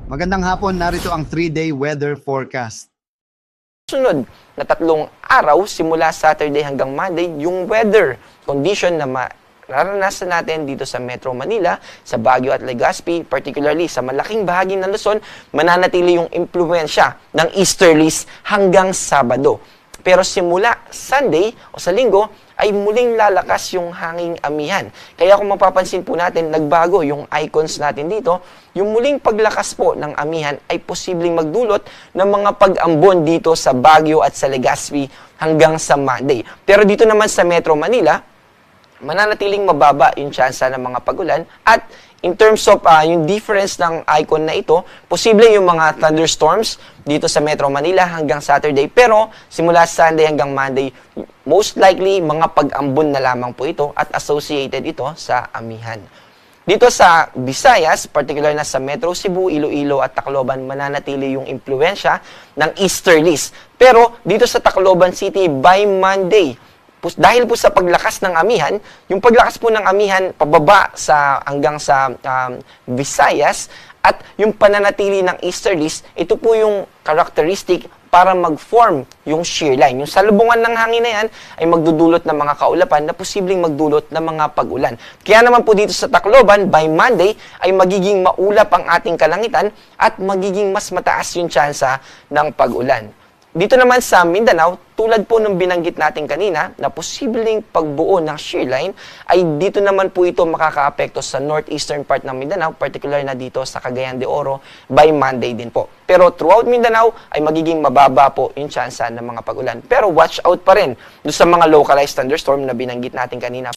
Magandang hapon, narito ang 3-day weather forecast. Sunod na 3 araw, simula Saturday hanggang Monday, yung weather condition na mararanasan natin dito sa Metro Manila, sa Baguio at Legazpi, particularly sa malaking bahagi ng Luzon, mananatili yung impluwensya ng easterlies hanggang Sabado. Pero simula Sunday o sa Linggo, ay muling lalakas yung hanging amihan. Kaya kung mapapansin po natin, nagbago yung icons natin dito. Yung muling paglakas po ng amihan ay posibleng magdulot ng mga pag-ambon dito sa Baguio at sa Legazpi hanggang sa Monday. Pero dito naman sa Metro Manila, mananatiling mababa yung tsansa ng mga pag-ulan at in terms of yung difference ng icon na ito, posible yung mga thunderstorms dito sa Metro Manila hanggang Saturday. Pero simula Sunday hanggang Monday, most likely mga pag-ambon na lamang po ito at associated ito sa amihan. Dito sa Visayas, particular na sa Metro Cebu, Iloilo at Tacloban, mananatili yung impluwensya ng easterlies. Pero dito sa Tacloban City, by Monday, dahil po sa paglakas ng amihan, yung paglakas po ng amihan pababa hanggang sa Visayas at yung pananatili ng easterlies, ito po yung characteristic para mag-form yung shear line. Yung salubungan ng hangin na yan ay magdudulot ng mga kaulapan na posibleng magdulot ng mga pag-ulan. Kaya naman po dito sa Tacloban, by Monday, ay magiging maulap ang ating kalangitan at magiging mas mataas yung tsansa ng pag-ulan. Dito naman sa Mindanao, tulad po ng binanggit natin kanina na posibleng pagbuo ng shear line, ay dito naman po ito makakaapekto sa northeastern part ng Mindanao, particular na dito sa Cagayan de Oro, by Monday din po. Pero throughout Mindanao ay magiging mababa po yung tsansa ng mga pag-ulan. Pero watch out pa rin doon sa mga localized thunderstorm na binanggit natin kanina.